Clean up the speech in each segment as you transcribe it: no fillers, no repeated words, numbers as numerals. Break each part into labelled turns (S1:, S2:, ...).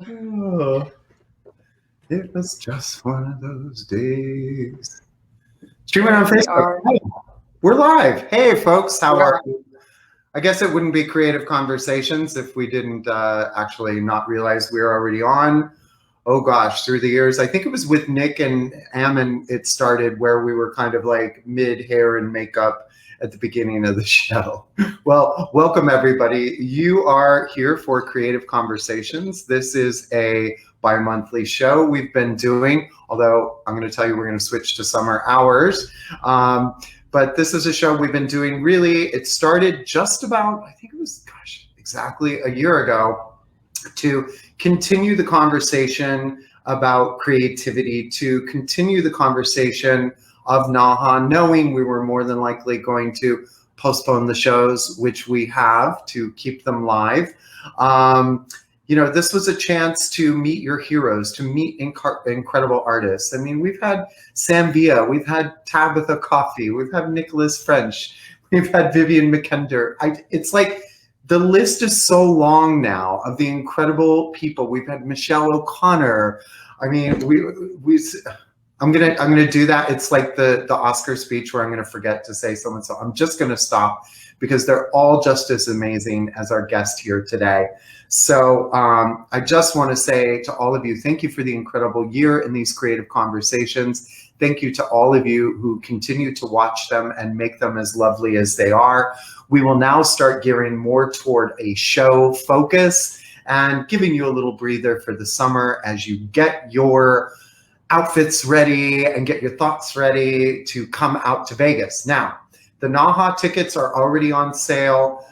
S1: Oh, it was just one of those days. Streaming on Facebook. Hey, we're live. Hey, folks, how are you? I guess it wouldn't be Creative Conversations if we didn't actually not realize we were already on. Oh gosh, through the years, I think it was with Nick and Ammon it started where we were kind of like mid hair and makeup at the beginning of the show. Well, welcome everybody. You are here for Creative Conversations. This is a bi-monthly show we've been doing, although I'm going to tell you we're going to switch to summer hours. But this is a show we've been doing really, it started just about, I think it was, gosh, exactly a year ago, to continue the conversation about creativity, to continue the conversation of Naha, knowing we were more than likely going to postpone the shows, which we have, to keep them live. You know, this was a chance to meet your heroes, to meet incredible artists. I mean, we've had Sam Villa, we've had Tabitha Coffey, we've had Nicholas French, we've had Vivian McKender. It's like the list is so long now of the incredible people. We've had Michelle O'Connor. I mean, I'm gonna do that. It's like the Oscar speech where I'm gonna forget to say someone. So I'm just gonna stop because they're all just as amazing as our guest here today. So I just want to say to all of you, thank you for the incredible year in these creative conversations. Thank you to all of you who continue to watch them and make them as lovely as they are. We will now start gearing more toward a show focus and giving you a little breather for the summer as you get your outfits ready and get your thoughts ready to come out to Vegas. Now, the Naha tickets are already on sale.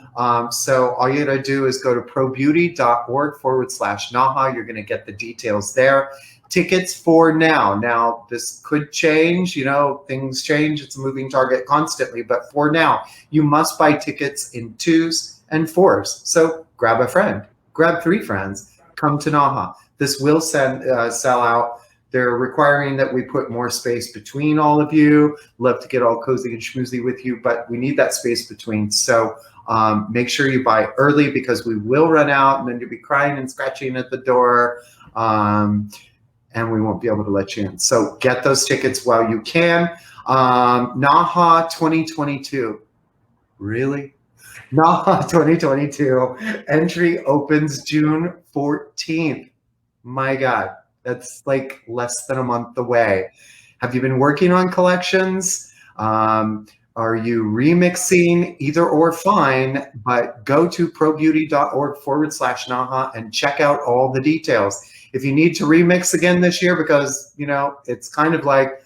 S1: So all you gotta do is go to probeauty.org/Naha. You're gonna get the details there. Tickets for now. Now, this could change, you know, things change. It's a moving target constantly, but for now, you must buy tickets in 2s and 4s. So grab a friend, grab 3 friends, come to Naha. This will sell out. They're requiring that we put more space between all of you. Love to get all cozy and schmoozy with you, but we need that space between. So make sure you buy early because we will run out and then you'll be crying and scratching at the door. And we won't be able to let you in. So get those tickets while you can. Naha 2022. Really? Naha 2022. Entry opens June 14th. My God, that's like less than a month away. Have you been working on collections? Are you remixing? Either or fine, but go to probeauty.org/Naha and check out all the details. If you need to remix again this year, because, you know, it's kind of like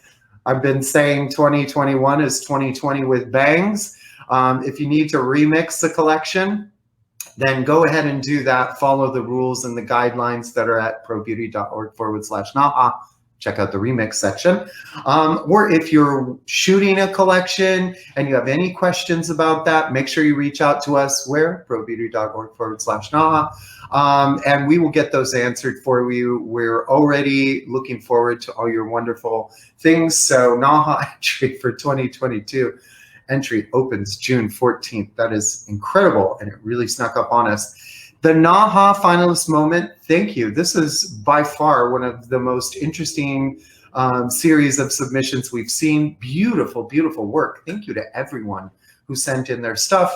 S1: I've been saying 2021 is 2020 with bangs. If you need to remix the collection, then go ahead and do that. Follow the rules and the guidelines that are at probeauty.org/Naha. Check out the remix section. Or if you're shooting a collection and you have any questions about that, make sure you reach out to us. Where? probeauty.org/Naha. And we will get those answered for you. We're already looking forward to all your wonderful things. So Naha entry for 2022. Entry opens June 14th. That is incredible, and it really snuck up on us. The Naha finalist moment, thank you. This is by far one of the most interesting series of submissions we've seen. Beautiful, beautiful work. Thank you to everyone who sent in their stuff.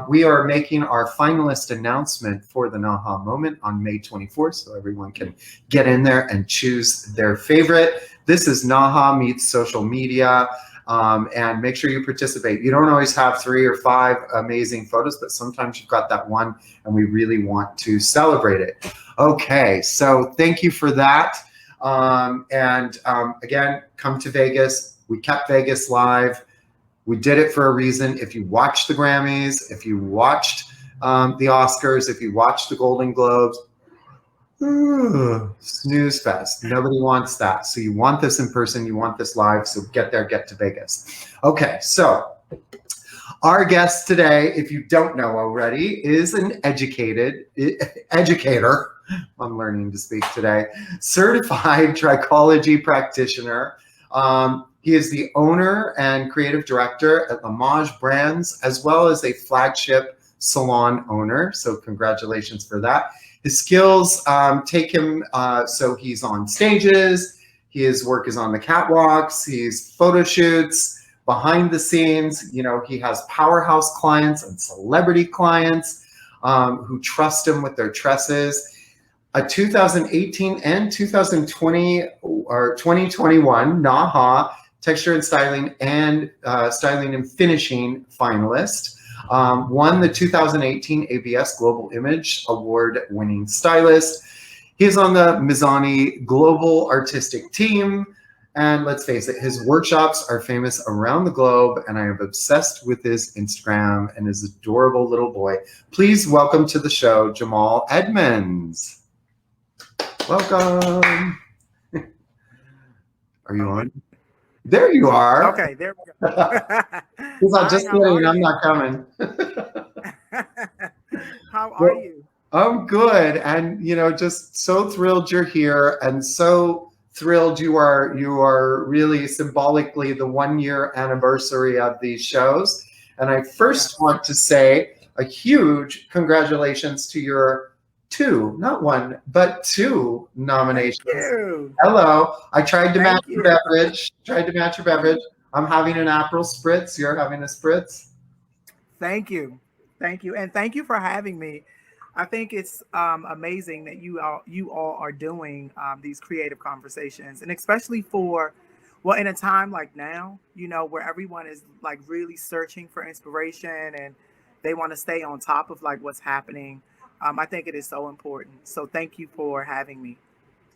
S1: We are making our finalist announcement for the Naha moment on May 24th, so everyone can get in there and choose their favorite. This is Naha meets social media. And make sure you participate. You don't always have 3 or 5 amazing photos, but sometimes you've got that one and we really want to celebrate it. Okay, so thank you for that. Again, come to Vegas. We kept Vegas live. We did it for a reason. If you watched the Grammys, if you watched the Oscars, if you watched the Golden Globes, snooze fest. Nobody wants that. So you want this in person, you want this live, so get there, get to Vegas. Okay, so our guest today, if you don't know already, is an educator. I'm learning to speak today. Certified trichology practitioner. He is the owner and creative director at L'Image Brands, as well as a flagship salon owner. So congratulations for that. His skills take him so he's on stages. His work is on the catwalks. He's photo shoots, behind the scenes. You know, he has powerhouse clients and celebrity clients who trust him with their tresses. A 2018 and 2020 or 2021 Naha Texture and Styling and Styling and Finishing finalist. Won the 2018 ABS Global Image Award-winning stylist. He's on the Mizani Global Artistic Team. And let's face it, his workshops are famous around the globe, and I am obsessed with his Instagram and his adorable little boy. Please welcome to the show, Jamal Edmonds. Welcome. Are you on? There you are.
S2: Okay, there we go.
S1: He's like, just kidding, I'm not coming.
S2: How are you?
S1: I'm good, and you know, just so thrilled you're here, and so thrilled you are really symbolically the 1-year anniversary of these shows. And I first want to say a huge congratulations to your 2, not 1, but 2 nominations.
S2: Thank you.
S1: Hello. I tried to match your beverage. I'm having an Aperol spritz. You're having a spritz.
S2: Thank you. Thank you. And thank you for having me. I think it's amazing that you all are doing these creative conversations, and especially for, well, in a time like now, you know, where everyone is like really searching for inspiration and they want to stay on top of like what's happening. I think it is so important. So thank you for having me.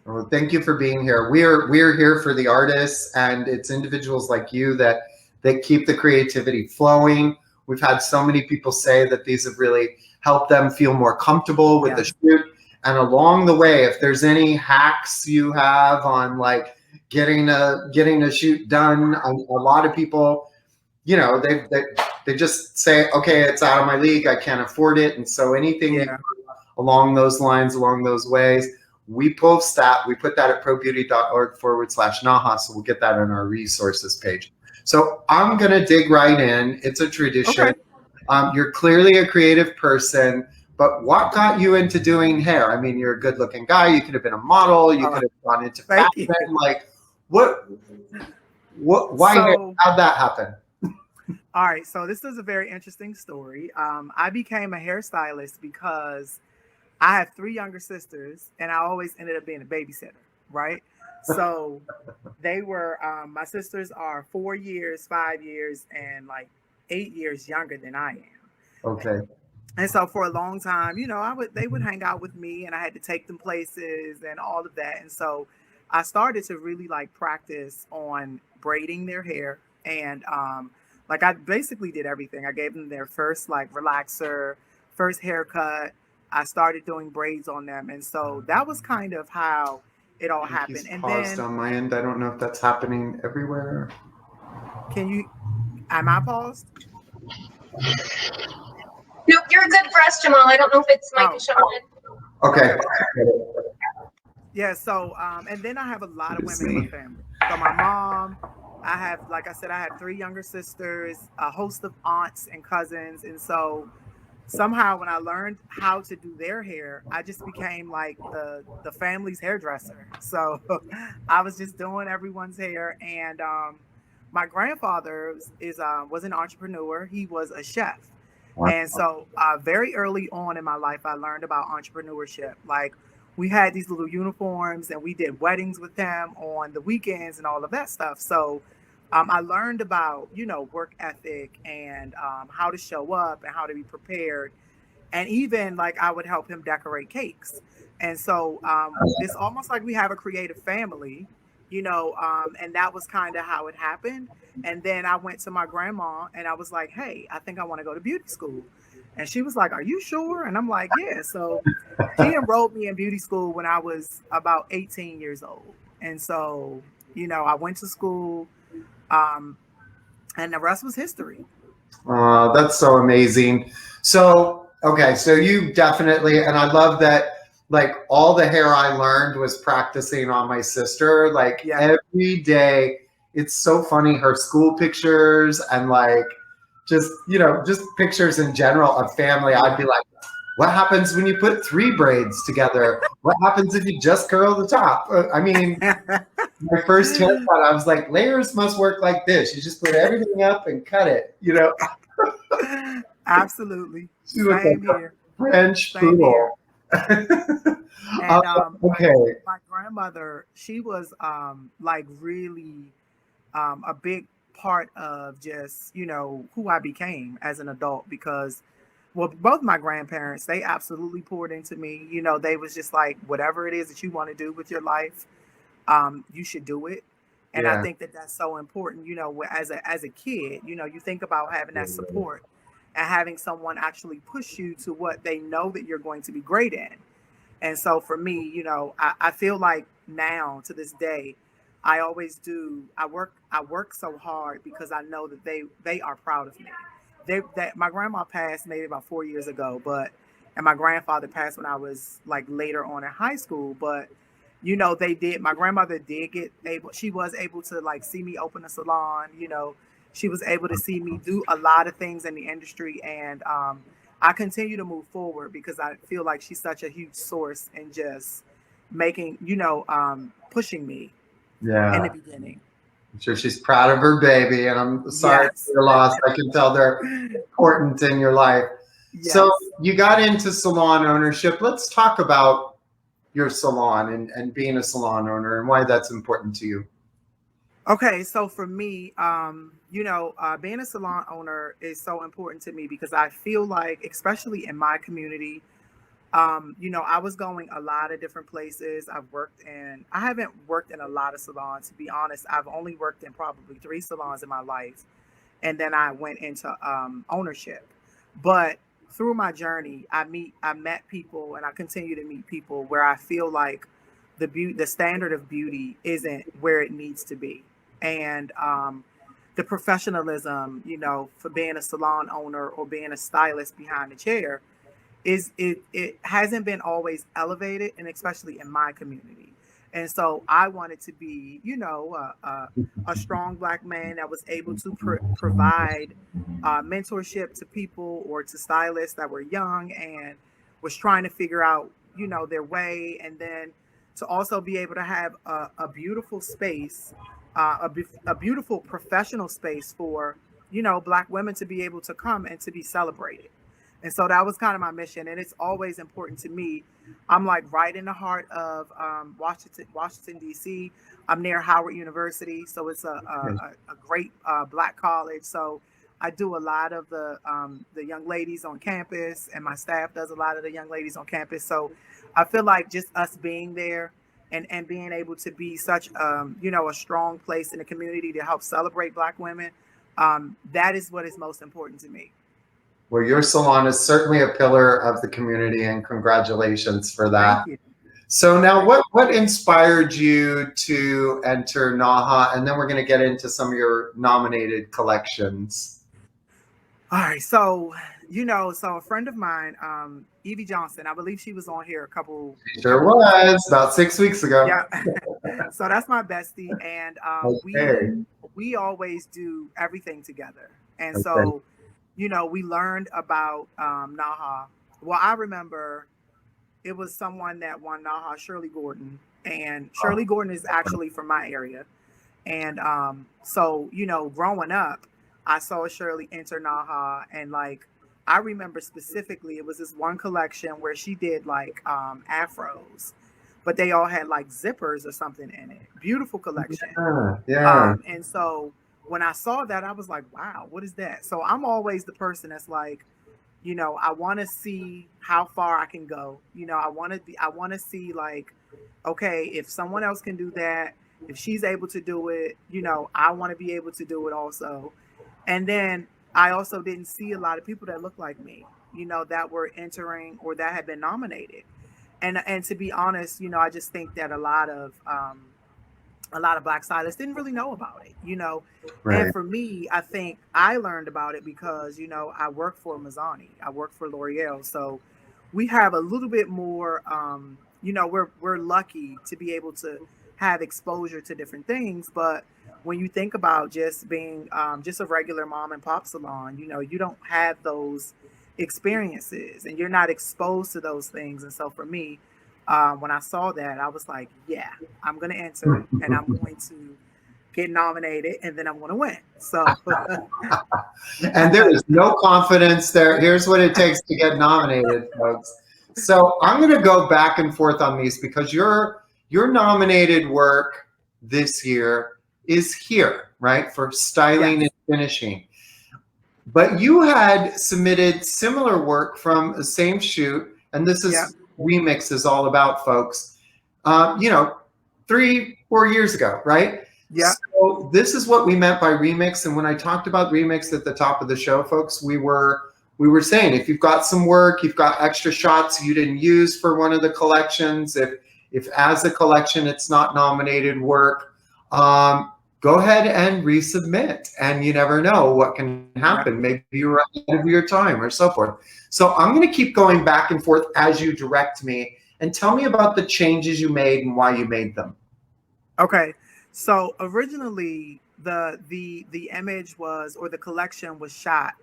S1: Well, thank you for being here. We're here for the artists, and it's individuals like you that keep the creativity flowing. We've had so many people say that these have really helped them feel more comfortable with the shoot. And along the way, if there's any hacks you have on like getting a shoot done, a lot of people, you know, they just say, okay, it's out of my league, I can't afford it. And so anything along those lines, along those ways, we post that. We put that at probeauty.org/Naha. So we'll get that on our resources page. So I'm going to dig right in. It's a tradition. Okay. You're clearly a creative person, but what got you into doing hair? I mean, you're a good looking guy. You could have been a model. You could have gone into fashion. Like why, how'd that happen?
S2: All right. So this is a very interesting story. I became a hairstylist because I have 3 younger sisters, and I always ended up being a babysitter, right? So they were, my sisters are 4 years, 5 years, and like 8 years younger than I am.
S1: Okay.
S2: And so for a long time, you know, they would hang out with me, and I had to take them places and all of that. And so I started to really like practice on braiding their hair. And like I basically did everything. I gave them their first like relaxer, first haircut. I started doing braids on them. And so that was kind of how it all happened. And
S1: paused on my end. I don't know if that's happening everywhere.
S2: Am I paused?
S3: No, you're good for us, Jamal. I don't know if it's Michael Shaun.
S1: Okay.
S2: Yeah, so and then I have a lot of women in my family. So my mom, I have, like I said, I have 3 younger sisters, a host of aunts and cousins. And so somehow when I learned how to do their hair, I just became like the family's hairdresser. So I was just doing everyone's hair. And my grandfather was an entrepreneur. He was a chef. Wow. And so very early on in my life, I learned about entrepreneurship. Like we had these little uniforms and we did weddings with them on the weekends and all of that stuff. So I learned about, you know, work ethic and how to show up and how to be prepared. And even like I would help him decorate cakes. And so it's almost like we have a creative family, you know, and that was kind of how it happened. And then I went to my grandma and I was like, hey, I think I want to go to beauty school. And she was like, are you sure? And I'm like, yeah. So she enrolled me in beauty school when I was about 18 years old. And so, you know, I went to school. And the rest was history.
S1: That's so amazing. So, okay. So you definitely, and I love that, like all the hair I learned was practicing on my sister, like every day. It's so funny. Her school pictures and like, just, you know, just pictures in general of family. I'd be like, What happens when you put 3 braids together? What happens if you just curl the top? I mean, my first haircut, I was like, layers must work like this. You just put everything up and cut it, you know?
S2: Absolutely.
S1: She looked
S2: Same
S1: like a
S2: here.
S1: French
S2: Same here.
S1: poodle.
S2: And
S1: Okay.
S2: my grandmother, she was like really a big part of just, who I became as an adult because well, both my grandparents, they absolutely poured into me. They was just like, whatever it is that you want to do with your life, you should do it. And I
S1: Yeah.
S2: think that that's so important, as a kid, you think about having that support and having someone actually push you to what they know that you're going to be great in. And so for me, I feel like now to this day, I always do. I work so hard because I know that they are proud of me. That my grandma passed maybe about 4 years ago, and my grandfather passed when I was like later on in high school. But they did. My grandmother did get able. She was able to like see me open a salon. She was able to see me do a lot of things in the industry, and I continue to move forward because I feel like she's such a huge source in just making, pushing me in the
S1: Yeah.
S2: beginning.
S1: I'm sure she's proud of her baby, and I'm sorry for
S2: Yes.
S1: your loss. I can tell they're important in your life. So
S2: Yes.
S1: you got into salon ownership. Let's talk about your salon and being a salon owner and why that's important to you.
S2: Okay, so for me, being a salon owner is so important to me because I feel like, especially in my community, I was going a lot of different places. I haven't worked in a lot of salons, to be honest. I've only worked in probably 3 salons in my life. And then I went into ownership. But through my journey, I met people and I continue to meet people where I feel like the standard of beauty isn't where it needs to be. And the professionalism, for being a salon owner or being a stylist behind the chair it hasn't been always elevated, and especially in my community. And so I wanted to be, a strong Black man that was able to provide mentorship to people or to stylists that were young and was trying to figure out, their way, and then to also be able to have a beautiful space, a beautiful professional space for, Black women to be able to come and to be celebrated. And so that was kind of my mission. And it's always important to me. I'm like right in the heart of Washington, D.C. I'm near Howard University. So it's a great Black college. So I do a lot of the young ladies on campus, and my staff does a lot of the young ladies on campus. So I feel like just us being there and being able to be such, a strong place in the community to help celebrate Black women, that is what is most important to me.
S1: Well, your salon is certainly a pillar of the community, and congratulations for that.
S2: Thank you.
S1: So now what inspired you to enter Naha? And then we're going to get into some of your nominated collections.
S2: All right. So, so a friend of mine, Evie Johnson, I believe she was on here a couple.
S1: She sure was about 6 weeks ago.
S2: Yeah. So that's my bestie. And
S1: Okay.
S2: we always do everything together. And
S1: Okay.
S2: so, we learned about Naha. Well, I remember it was someone that won Naha, Shirley Gordon. And Shirley Gordon is actually from my area. And so, growing up, I saw Shirley enter Naha. And like, I remember specifically, it was this one collection where she did like afros, but they all had like zippers or something in it. Beautiful collection.
S1: Yeah.
S2: And so when I saw that, I was like, wow, what is that? So I'm always the person that's like, I want to see how far I can go. I want to see like, okay, if someone else can do that, if she's able to do it, I want to be able to do it also. And then I also didn't see a lot of people that looked like me, that were entering or that had been nominated. And to be honest, I just think that a lot of Black stylists didn't really know about it,
S1: Right.
S2: And for me, I think I learned about it because, I work for Mazzani, I work for L'Oreal. So we have a little bit more, we're lucky to be able to have exposure to different things. But when you think about just being just a regular mom and pop salon, you don't have those experiences, and you're not exposed to those things. And so for me, when I saw that, I was like, yeah, I'm going to enter and I'm going to get nominated and then I'm going to win. So,
S1: and there is no confidence there. Here's what it takes to get nominated, folks. So I'm going to go back and forth on these because your nominated work this year is here, right, for styling and finishing. But you had submitted similar work from the same shoot, and this is Remix is all about, folks. 3-4 years ago, right?
S2: Yeah.
S1: So this is what we meant by remix. And when I talked about remix at the top of the show, folks, we were saying if you've got some work, you've got extra shots you didn't use for one of the collections, if as a collection it's not nominated work, go ahead and resubmit. And you never know what can happen. Maybe you're ahead of your time or so forth. So I'm going to keep going back and forth as you direct me, and tell me about the changes you made and why you made them.
S2: Okay. So originally the image was, or the collection was shot.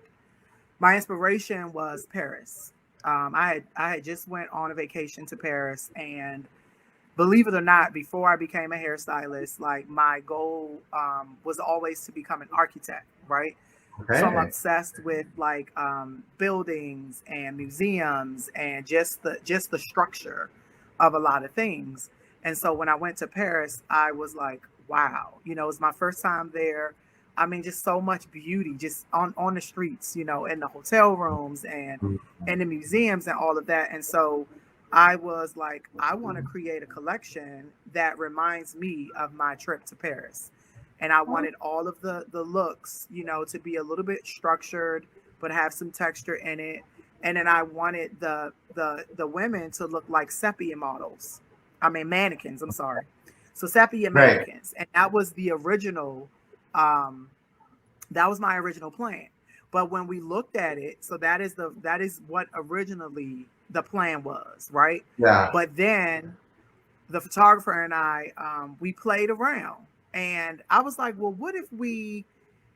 S2: My inspiration was Paris. I had just went on a vacation to Paris, and believe it or not, before I became a hairstylist, like my goal was always to become an architect, right? Okay. So I'm obsessed with like buildings and museums and just the structure of a lot of things. And so when I went to Paris, I was like, wow, it was my first time there. I mean, just so much beauty just on the streets, in the hotel rooms and in the museums and all of that. And so I was like, I want to create a collection that reminds me of my trip to Paris. And I wanted all of the looks, to be a little bit structured, but have some texture in it. And then I wanted the women to look like sepia models. I mean, mannequins, I'm sorry. So sepia mannequins. And that was the original, that was my original plan. But when we looked at it, so that is what originally the plan was, right? Yeah. But then the photographer and I, we played around, and I was like, well, what if we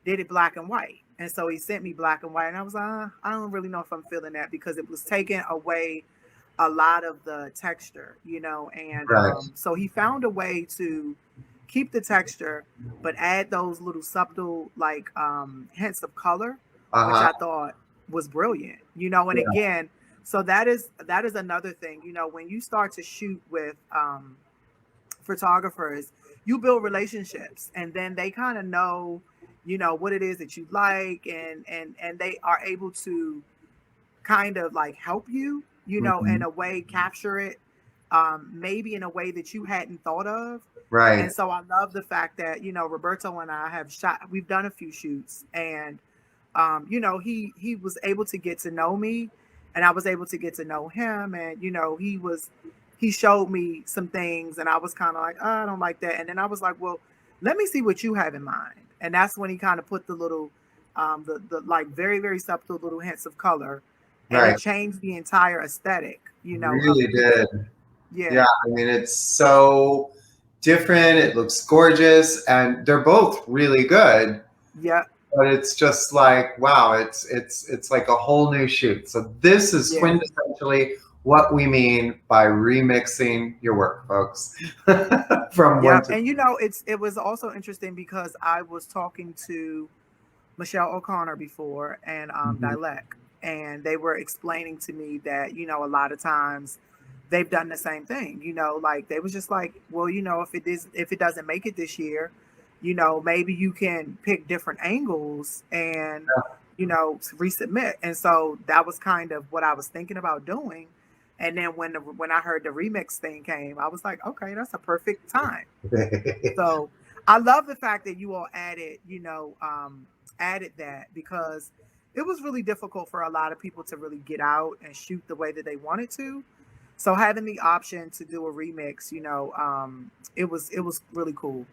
S2: did it black and white? And so he sent me black and white, and I was like, I don't really know if I'm feeling that, because it was taking away a lot of the texture, and so he found a way to keep the texture, but add those little subtle, like hints of color, which I thought was brilliant, and again, so that is another thing, when you start to shoot with photographers, you build relationships, and then they kind of know, what it is that you like, and they are able to kind of like help you, in a way, capture it, maybe in a way that you hadn't thought of. Right. And so I love the fact that, Roberto and I have we've done a few shoots, and, he was able to get to know me, and I was able to get to know him. And, he showed me some things, and I was kind of like, oh, I don't like that. And then I was like, well, let me see what you have in mind. And that's when he kind of put the little, the like very, very subtle little hints of color. And it changed the entire aesthetic, Really
S1: did. Yeah. I mean, it's so different. It looks gorgeous, and they're both really good. Yeah. But it's just like, wow, it's like a whole new shoot. So this is quintessentially what we mean by remixing your work, folks. From one to
S2: and it was also interesting because I was talking to Michelle O'Connor before, and Dilek. And they were explaining to me that, a lot of times they've done the same thing, like they was just like, well, if it doesn't make it this year, maybe you can pick different angles and, resubmit. And so that was kind of what I was thinking about doing. And then when I heard the remix thing came, I was like, okay, that's a perfect time. So I love the fact that you all added that, because it was really difficult for a lot of people to really get out and shoot the way that they wanted to. So having the option to do a remix, it was really cool.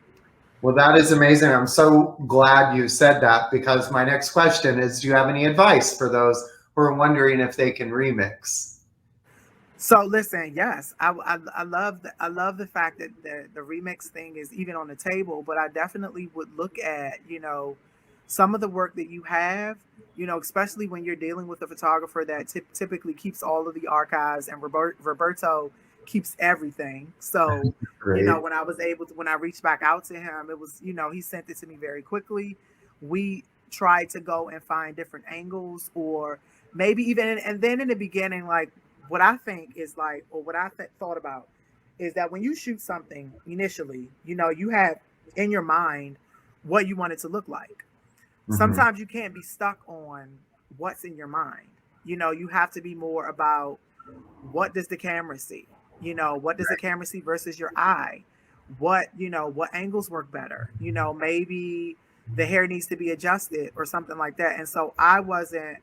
S1: Well, that is amazing. I'm so glad you said that, because my next question is, do you have any advice for those who are wondering if they can remix?
S2: So listen, yes, I love the fact that the remix thing is even on the table, but I definitely would look at, some of the work that you have, you know, especially when you're dealing with a photographer that typically keeps all of the archives, and Roberto keeps everything. So, you know,
S1: Great.
S2: when I was able to, when I reached back out to him, it was, you know, he sent it to me very quickly. We tried to go and find different angles, or maybe even, and then in the beginning, like what I think is like, or what I thought about is that when you shoot something initially, you know, you have in your mind what you want it to look like.
S1: Mhm.
S2: Sometimes you can't be stuck on what's in your mind. You know, you have to be more about what does the camera see? You know, what does the camera see versus your eye? What, you know, what angles work better? You know, maybe the hair needs to be adjusted or something like that. And so I wasn't,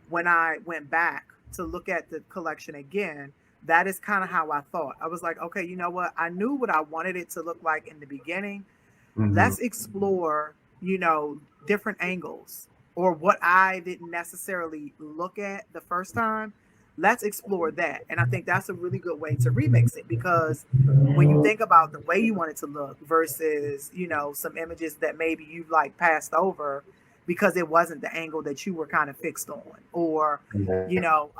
S2: when I went back to look at the collection again, that is kind of how I thought. I was like, okay, you know what? I knew what I wanted it to look like in the beginning.
S1: Mhm.
S2: Let's explore, you know, different angles, or what I didn't necessarily look at the first time. Let's explore that. And I think that's a really good way to remix it, because when you think about the way you want it to look versus, you know, some images that maybe you've like passed over because it wasn't the angle that you were kind of fixed on, or, you know,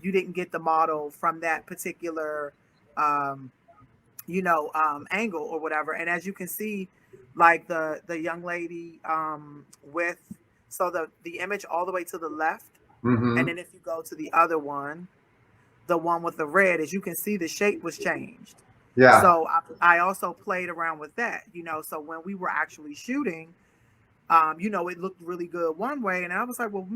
S2: you didn't get the model from that particular um, angle or whatever. And as you can see, like the young lady with, so the image all the way to the left, and
S1: Mhm.
S2: then if you go to the other one, the one with the red, as you can see, the shape was changed.
S1: Yeah.
S2: So I also played around with that, you know. So when we were actually shooting, you know, it looked really good one way, and I was like, well,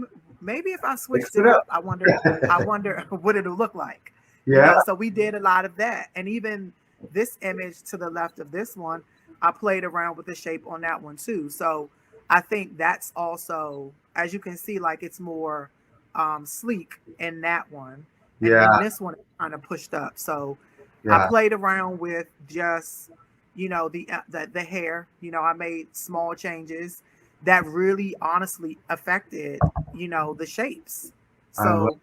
S2: maybe if I
S1: Mix
S2: switched
S1: it
S2: it
S1: up.
S2: up, I wonder what it'll look like, you
S1: Yeah.
S2: know. So we did a lot of that, and even this image to the left of this one, I played around with the shape on that one too. So I think that's also, as you can see, like it's more sleek in that one, and then
S1: Yeah.
S2: this one is kind of pushed up. So I
S1: Yeah.
S2: played around with just, you know, the hair. You know, I made small changes that really honestly affected, you know, the shapes.
S1: I love,
S2: So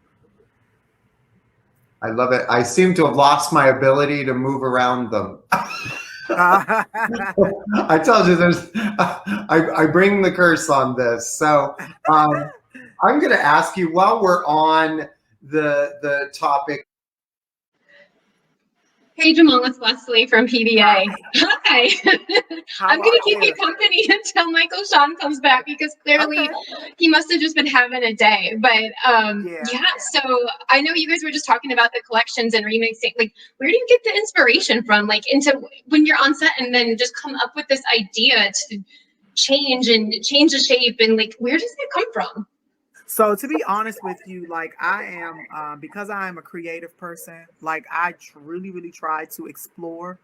S1: I love it. I seem to have lost my ability to move around them.
S2: uh,
S1: I told you I bring the curse on this. So I'm going to ask you, while we're on the topic.
S3: Hey, Jamal, it's Leslie from PBA.
S2: hi,
S3: Hi. I'm
S2: how
S3: going to
S2: are
S3: keep you
S2: you?
S3: company until Michael Shaun comes back because clearly
S2: Okay.
S3: he must have just been having a day. But
S2: Yeah.
S3: yeah, so I know you guys were just talking about the collections and remixing. Like, where do you get the inspiration from? Like, into when you're on set and then just come up with this idea to change the shape, and like, where does that come from?
S2: So to be honest with you, like I am, because I am a creative person, like I really, really try to explore,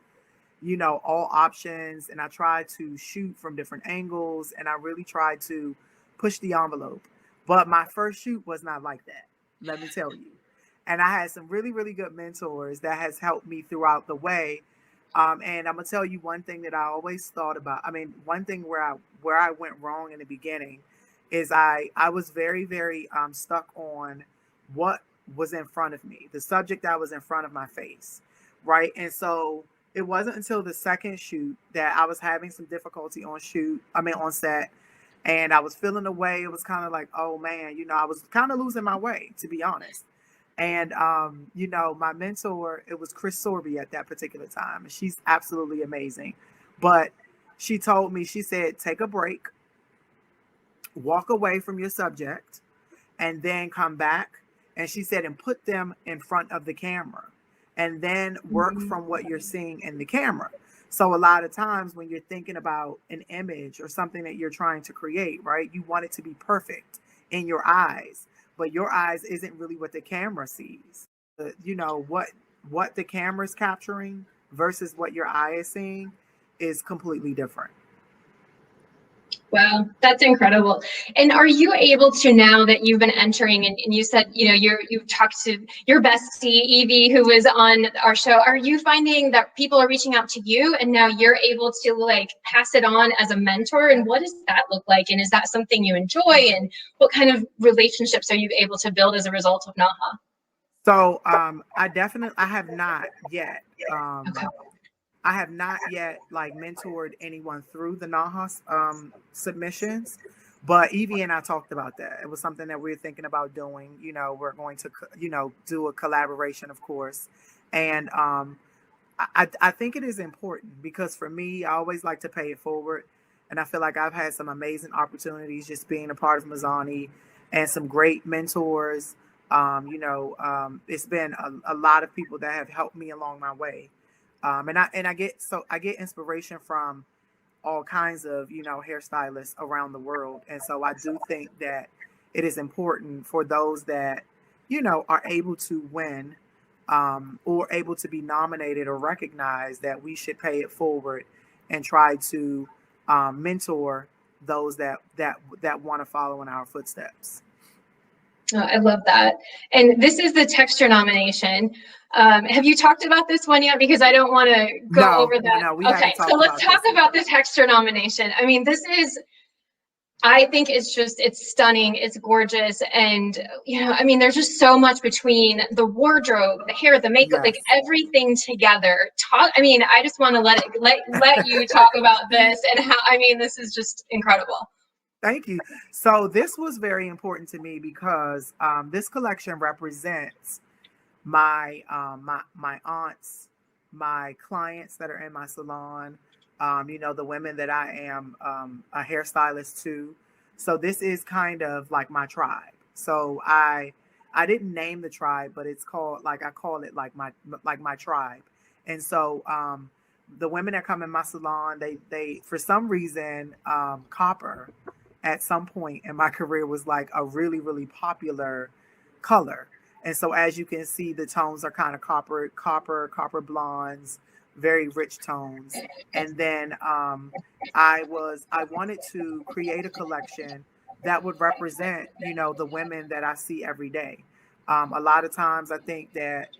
S2: you know, all options, and I try to shoot from different angles, and I really try to push the envelope. But my first shoot was not like that, let me tell you. And I had some really, really good mentors that has helped me throughout the way. And I'm gonna tell you one thing that I always thought about. I mean, one thing where I went wrong in the beginning is I was very, very stuck on what was in front of me, the subject that was in front of my face, right? And so it wasn't until the second shoot that I was having some difficulty on set, and I was feeling away. It was kind of like, oh man, you know, I was kind of losing my way, to be honest. And you know, my mentor, it was Chris Sorby at that particular time, and she's absolutely amazing. But she told me, she said, take a break, walk away from your subject, and then come back. And she said, and put them in front of the camera, and then work from what you're seeing in the camera. So a lot of times when you're thinking about an image or something that you're trying to create, right, you want it to be perfect in your eyes, but your eyes isn't really what the camera sees. You know, what the camera is capturing versus what your eye is seeing is completely different.
S3: Wow, that's incredible. And are you able to, now that you've been entering, and you said, you know, you've talked to your bestie, Evie, who was on our show, are you finding that people are reaching out to you and now you're able to like pass it on as a mentor? And what does that look like? And is that something you enjoy? And what kind of relationships are you able to build as a result of Naha?
S2: So I have not yet.
S3: Okay.
S2: I have not yet like mentored anyone through the Naha submissions, But Evie and I talked about that. It was something that we were thinking about doing. We're going to, do a collaboration, of course. And I think it is important because for me, I always like to pay it forward. And I feel like I've had some amazing opportunities just being a part of Mazzani and some great mentors. It's been a lot of people that have helped me along my way. And I get inspiration from all kinds of, hairstylists around the world. And so I do think that it is important for those that, are able to win or able to be nominated or recognized, that we should pay it forward and try to mentor those that want to follow in our footsteps.
S3: Oh, I love that. And this is the texture nomination. Have you talked about this one yet? Because I don't want to go over that.
S2: No, we
S3: okay, so let's talk about the texture nomination. I mean, I think it's stunning. It's gorgeous. And, there's just so much between the wardrobe, the hair, the makeup, like everything together. I just want to let you talk about this and how, this is just incredible.
S2: Thank you. So this was very important to me because this collection represents my aunts, my clients that are in my salon, the women that I am a hairstylist to. So this is kind of like my tribe. So I didn't name the tribe, but it's called, I call it like my tribe. And so the women that come in my salon, they for some reason, copper at some point in my career was like a really, really popular color. And so as you can see, the tones are kind of copper blondes, very rich tones. And then I wanted to create a collection that would represent, the women that I see every day. A lot of times I think that,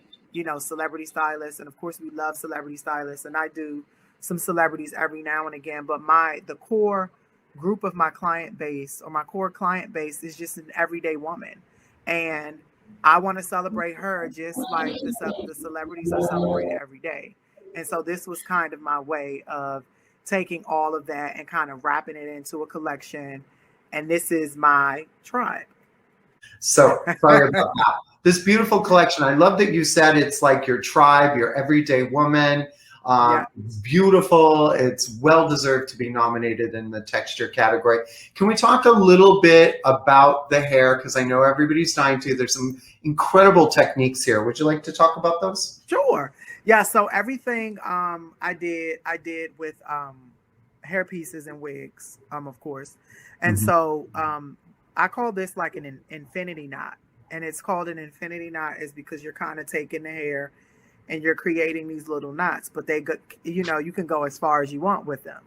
S2: celebrity stylists, and of course we love celebrity stylists, and I do some celebrities every now and again, but the core group of my client base, or my core client base, is just an everyday woman. And I want to celebrate her just like the celebrities are celebrated every day. And so this was kind of my way of taking all of that and kind of wrapping it into a collection. And this is my tribe.
S1: So sorry about that. This beautiful collection. I love that you said it's like your tribe, your everyday woman. It's beautiful. It's well-deserved to be nominated in the texture category. Can we talk a little bit about the hair? Because I know everybody's dying to. There's some incredible techniques here. Would you like to talk about those?
S2: Sure. Yeah. So everything I did with hair pieces and wigs, of course. And so I call this like an infinity knot. And it's called an infinity knot is because you're kind of taking the hair and you're creating these little knots, but they go, you can go as far as you want with them.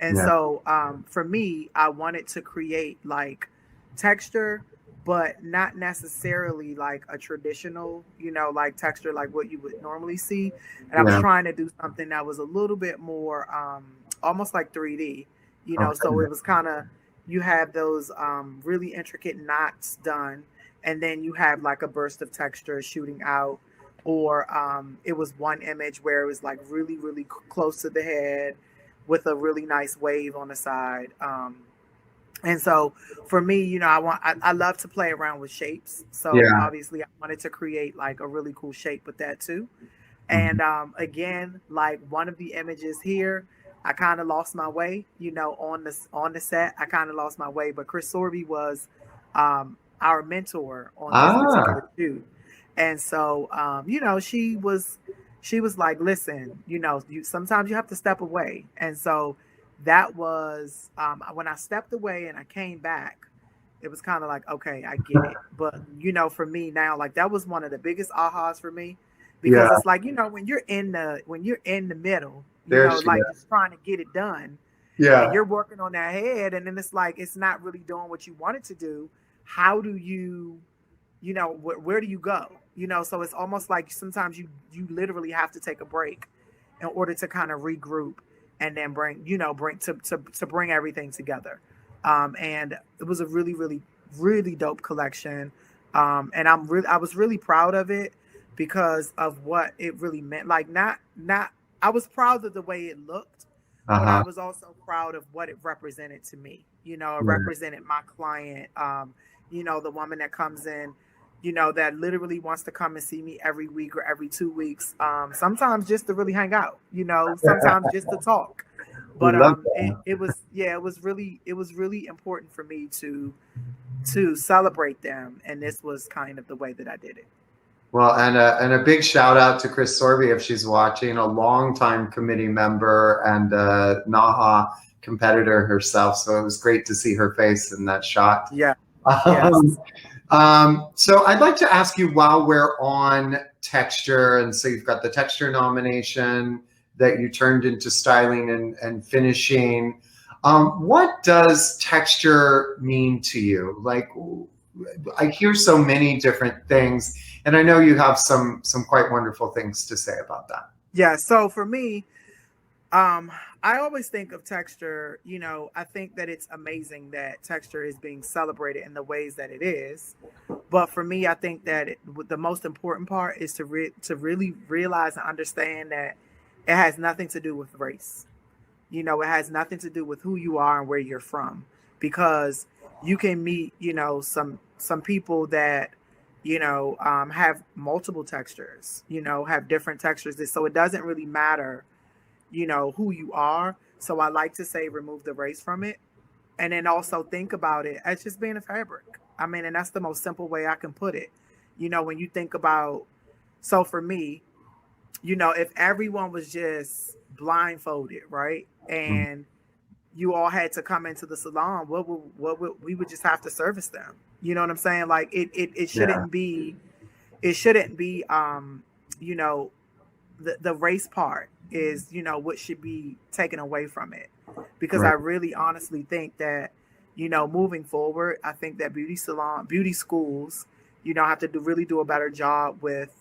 S2: And so for me, I wanted to create like texture, but not necessarily like a traditional, like texture, like what you would normally see. And I was trying to do something that was a little bit more almost like 3D, so it was kind of, you have those really intricate knots done, and then you have like a burst of texture shooting out. Or it was one image where it was like really, really close to the head with a really nice wave on the side. And so for me, I love to play around with shapes. So obviously I wanted to create like a really cool shape with that too. And again, like one of the images here, I kind of lost my way, on the set. I kind of lost my way, but Chris Sorby was our mentor on this particular shoot. And so, she was like, listen, sometimes you have to step away. And so that was, when I stepped away and I came back, it was kind of like, okay, I get it. But, for me now, like that was one of the biggest ahas for me, because it's like, when you're in the middle, just trying to get it done. Yeah. And you're working on that head. And then it's like, it's not really doing what you wanted to do. How do you, where do you go? So it's almost like sometimes you literally have to take a break in order to kind of regroup and then bring everything together. And it was a really, really, really dope collection. And I was really proud of it because of what it really meant. Like I was proud of the way it looked, but I was also proud of what it represented to me. You know, it represented my client. You know, the woman that comes in, you know, that literally wants to come and see me every week or every 2 weeks. Sometimes just to really hang out, you know, sometimes just to talk. But it was really important for me to celebrate them, and this was kind of the way that I did it.
S1: Well, and a big shout out to Chris Sorby if she's watching, a longtime committee member and Naha competitor herself. So it was great to see her face in that shot.
S2: Yeah.
S1: So I'd like to ask you, while we're on texture, and so you've got the texture nomination that you turned into styling and finishing. What does texture mean to you? Like, I hear so many different things, and I know you have some quite wonderful things to say about that.
S2: Yeah. So for me, I always think of texture, you know, I think that it's amazing that texture is being celebrated in the ways that it is. But for me, I think that the most important part is to really realize and understand that it has nothing to do with race. You know, it has nothing to do with who you are and where you're from, because you can meet, you know, some people that, you know, have multiple textures, you know, have different textures. So it doesn't really matter, you know, who you are. So I like to say remove the race from it. And then also think about it as just being a fabric. I mean, and that's the most simple way I can put it. You know, when you think about, so for me, you know, if everyone was just blindfolded, right? And you all had to come into the salon, we would just have to service them. You know what I'm saying? Like it shouldn't be, you know, the race part is, you know, what should be taken away from it. Because I really honestly think that, you know, moving forward, I think that beauty schools, you know, have to really do a better job with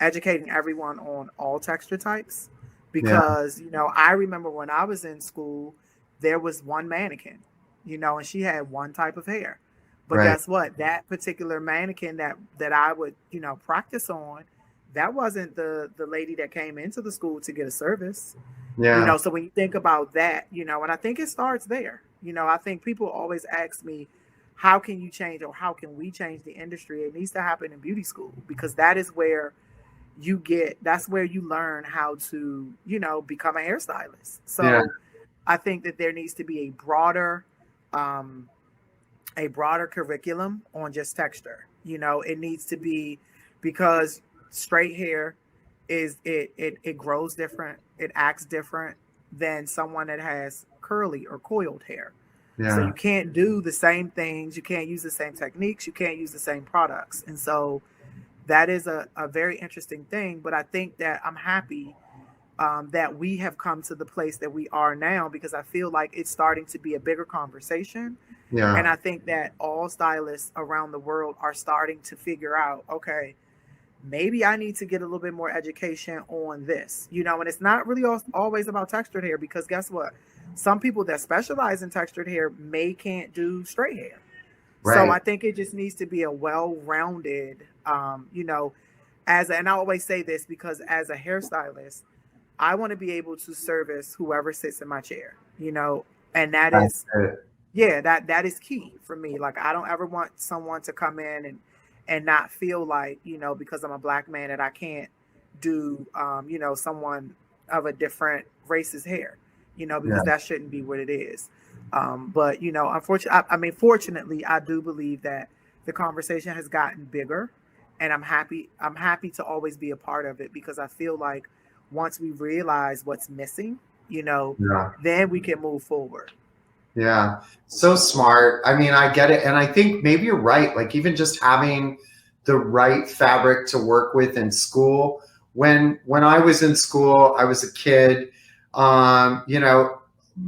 S2: educating everyone on all texture types. Because, you know, I remember when I was in school, there was one mannequin, you know, and she had one type of hair. But guess what? That particular mannequin that I would, you know, practice on, that wasn't the lady that came into the school to get a service. You know, so when you think about that, you know, and I think it starts there. You know, I think people always ask me, how can you change, or how can we change the industry? It needs to happen in beauty school, because that is where that's where you learn how to, you know, become a hairstylist. So I think that there needs to be a broader curriculum on just texture. You know, it needs to be, because straight hair it grows different, it acts different than someone that has curly or coiled hair. So you can't do the same things, you can't use the same techniques, you can't use the same products. And so that is a very interesting thing. But I think that I'm happy that we have come to the place that we are now, because I feel like it's starting to be a bigger conversation. And I think that all stylists around the world are starting to figure out, okay, maybe I need to get a little bit more education on this, you know. And it's not really always about textured hair, because guess what? Some people that specialize in textured hair can't do straight hair. So I think it just needs to be a well-rounded, you know, and I always say this, because as a hairstylist, I want to be able to service whoever sits in my chair, you know, and that is, that is key for me. Like, I don't ever want someone to come in and not feel like, you know, because I'm a Black man, that I can't do, you know, someone of a different race's hair, you know, because that shouldn't be what it is. But, you know, fortunately, I do believe that the conversation has gotten bigger, and I'm happy to always be a part of it, because I feel like once we realize what's missing, you know, then we can move forward.
S1: Yeah. So smart. I mean, I get it. And I think maybe you're right. Like, even just having the right fabric to work with in school. When I was in school, I was a kid, you know,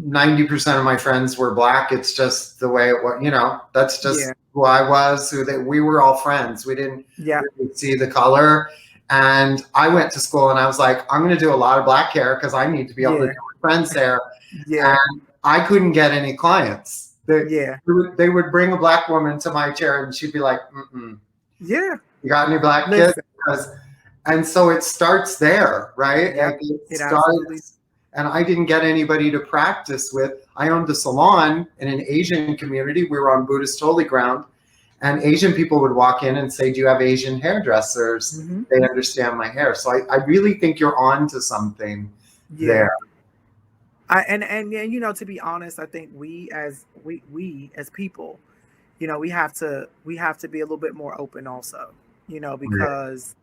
S1: 90% of my friends were Black. It's just the way it was, you know, that's just who I was, we were all friends. We didn't really see the color. And I went to school and I was like, I'm going to do a lot of Black hair, because I need to be able to do my friends' hair. And I couldn't get any clients. They would bring a Black woman to my chair and she'd be like, you got any Black kids? And so it starts there, right? Like, it starts and I didn't get anybody to practice with. I owned a salon in an Asian community. We were on Buddhist holy ground, and Asian people would walk in and say, do you have Asian hairdressers?
S2: Mm-hmm.
S1: They understand my hair. So I really think you're on to something there.
S2: And you know, to be honest, I think we as people, you know, we have to be a little bit more open also, you know, because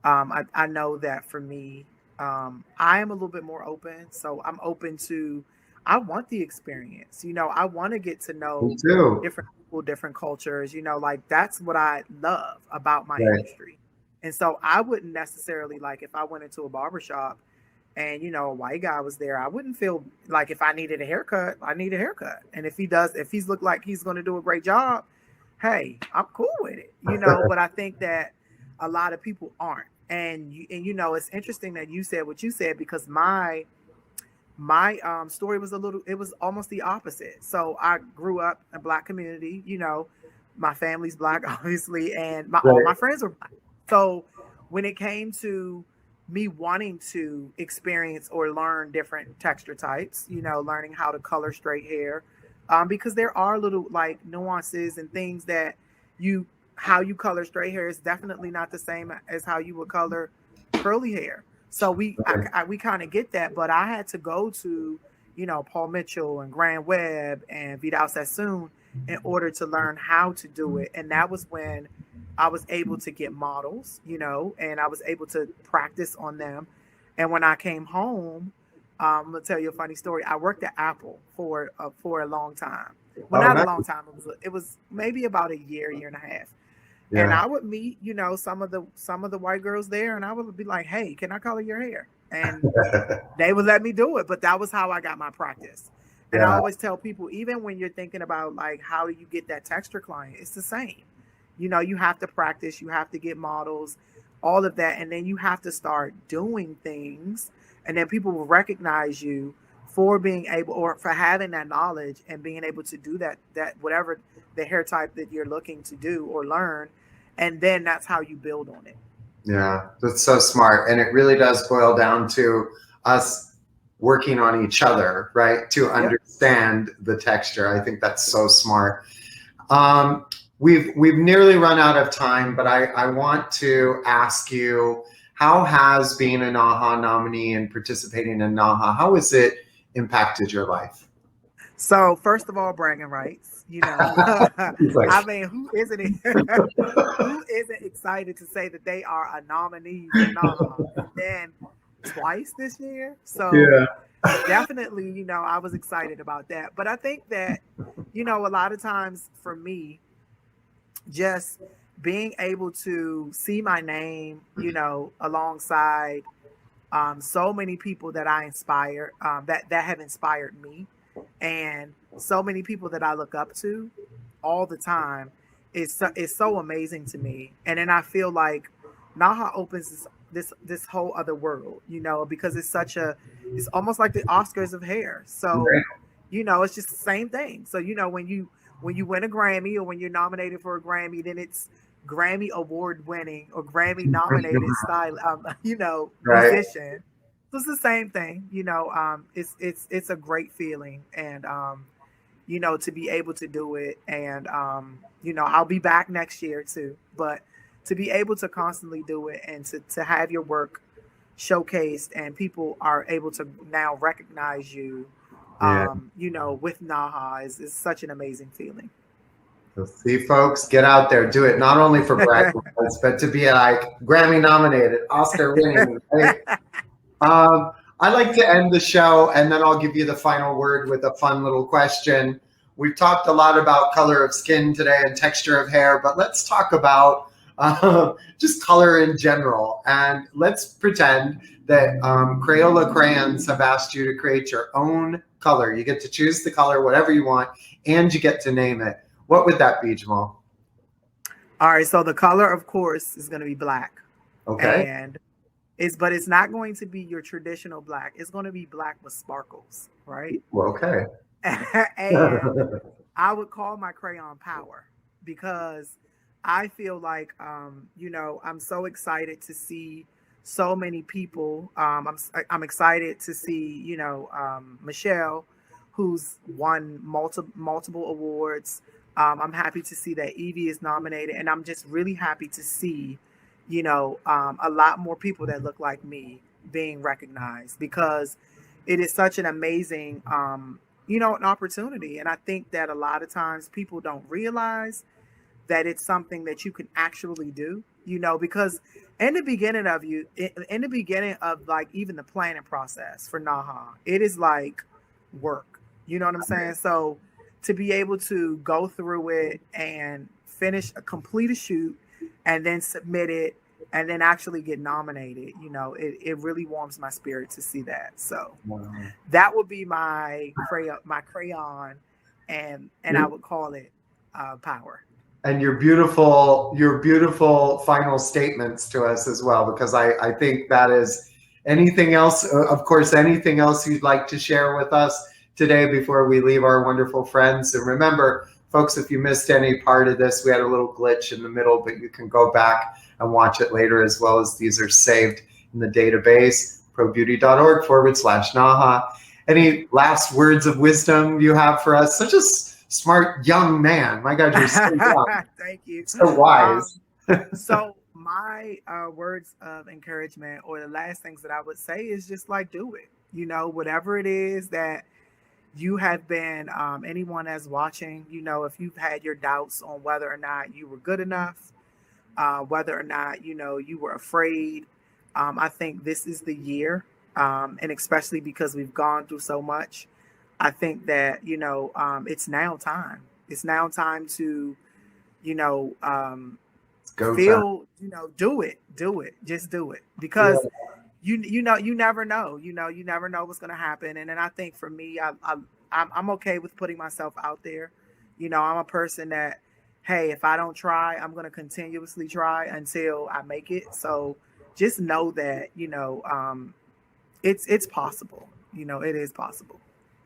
S2: I know that for me, I am a little bit more open. So I'm open to, I want the experience, you know, I want to get to know different people, different cultures, you know, like that's what I love about my industry. And so I wouldn't necessarily, like, if I went into a barbershop and, you know, a white guy was there, I wouldn't feel like if I needed a haircut, I need a haircut. And if he's looked like he's going to do a great job, hey, I'm cool with it, you know. But I think that a lot of people aren't. And you know, it's interesting that you said what you said, because my story was it was almost the opposite. So I grew up in a Black community, you know, my family's Black, obviously, and all my friends were Black. So when it came to me wanting to experience or learn different texture types, you know, learning how to color straight hair, because there are little like nuances and things that how you color straight hair is definitely not the same as how you would color curly hair. So we kind of get that, but I had to go to, you know, Paul Mitchell and Grant Webb and Vidal Sassoon in order to learn how to do it. And that was when I was able to get models, you know, and I was able to practice on them. And when I came home, I'm gonna tell you a funny story. I worked at Apple for a long time. Well, not a long time. It was maybe about a year and a half. Yeah. And I would meet, you know, some of the white girls there, and I would be like, "Hey, can I color your hair?" And they would let me do it. But that was how I got my practice. And I always tell people, even when you're thinking about like how do you get that texture client, it's the same. You know, you have to practice, you have to get models, all of that, and then you have to start doing things, and then people will recognize you for being able, or for having that knowledge and being able to do that whatever the hair type that you're looking to do or learn, and then that's how you build on it.
S1: Yeah, that's so smart. And it really does boil down to us working on each other, right? To understand the texture. I think that's so smart. We've nearly run out of time, but I want to ask you, how has being a Naha nominee and participating in Naha, how has it impacted your life?
S2: So first of all, bragging rights, you know, I mean, who isn't excited to say that they are a nominee for Naha, and then twice this year? So definitely, you know, I was excited about that. But I think that, you know, a lot of times for me, just being able to see my name, you know, alongside so many people that I inspire, that have inspired me, and so many people that I look up to all the time is so amazing to me. And then I feel like Naha opens this whole other world, you know, because it's almost like the Oscars of hair. So, you know, it's just the same thing. So, you know, when you win a Grammy, or when you're nominated for a Grammy, then it's Grammy award winning or Grammy nominated style, you know, musician. So it's the same thing, you know. It's a great feeling, and you know, to be able to do it, and you know, I'll be back next year too. But to be able to constantly do it, and to have your work showcased, and people are able to now recognize you, you know, with Naha is such an amazing feeling.
S1: So see, folks, get out there, do it. Not only for bragging rights, but to be like Grammy nominated, Oscar winning. Right? I like to end the show, and then I'll give you the final word with a fun little question. We've talked a lot about color of skin today and texture of hair, but let's talk about just color in general. And let's pretend that Crayola crayons have asked you to create your own color. You get to choose the color, whatever you want, and you get to name it. What would that be, Jamal?
S2: All right, so the color, of course, is going to be black.
S1: Okay.
S2: And but it's not going to be your traditional black. It's going to be black with sparkles, right?
S1: Well, okay.
S2: And I would call my crayon power, because I feel like, you know, I'm so excited to see so many people. I'm excited to see, Michelle, who's won multiple awards. I'm happy to see that Evie is nominated, and I'm just really happy to see, a lot more people that look like me being recognized, because it is such an amazing, an opportunity. And I think that a lot of times people don't realize that it's something that you can actually do, because in the beginning of like even the planning process for Naha, it is like work, you know what I'm saying? So to be able to go through it and complete a shoot and then submit it and then actually get nominated, it really warms my spirit to see that. So that would be my crayon, and I would call it power.
S1: And your beautiful final statements to us as well, because I think that is anything else, of course, anything else you'd like to share with us today before we leave our wonderful friends. And remember, folks, if you missed any part of this, we had a little glitch in the middle, but you can go back and watch it later, as well as these are saved in the database, probeauty.org/Naha. Any last words of wisdom you have for us? Such a smart young man. My God, you're so young.
S2: Thank you.
S1: So wise.
S2: So my words of encouragement, or the last things that I would say, is just like, do it. Whatever it is that you have been, anyone that's watching, if you've had your doubts on whether or not you were good enough, whether or not, you were afraid, I think this is the year. And especially because we've gone through so much, I think that, it's now time. It's now time to, do it. Just do it. Because you never know, you never know what's going to happen. And then I think for me, I'm okay with putting myself out there. I'm a person that, hey, if I don't try, I'm going to continuously try until I make it. So just know that, it's possible. It is possible.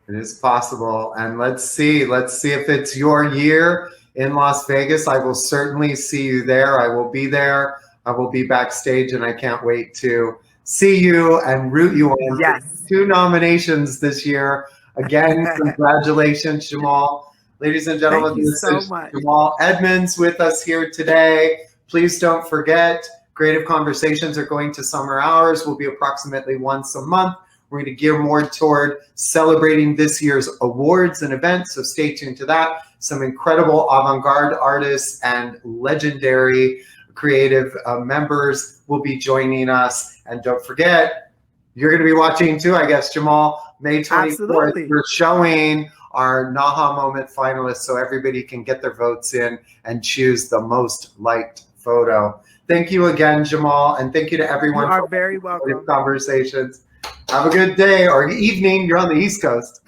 S1: It is possible. And let's see if it's your year in Las Vegas. I will certainly see you there. I will be there. I will be backstage, and I can't wait to see you and root you on.
S2: Yes.
S1: 2 nominations this year. Again, congratulations, Jamal. Ladies and gentlemen,
S2: Thank you
S1: this
S2: so
S1: is
S2: much.
S1: Jamal Edmonds with us here today. Please don't forget, Creative Conversations are going to summer hours. Will be approximately once a month. We're going to gear more toward celebrating this year's awards and events, so stay tuned to that. Some incredible avant-garde artists and legendary creative members will be joining us. And don't forget, you're going to be watching too, I guess, Jamal, May 24th.
S2: Absolutely.
S1: We're showing our Naha Moment finalists so everybody can get their votes in and choose the most liked photo. Thank you again, Jamal, and thank you to everyone.
S2: You are very welcome.
S1: Conversations. Have a good day or evening. You're on the East Coast.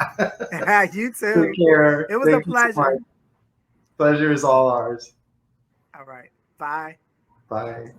S2: You too.
S1: Take care.
S2: It was a pleasure.
S1: Pleasure is all ours.
S2: All right. Bye.
S1: Bye.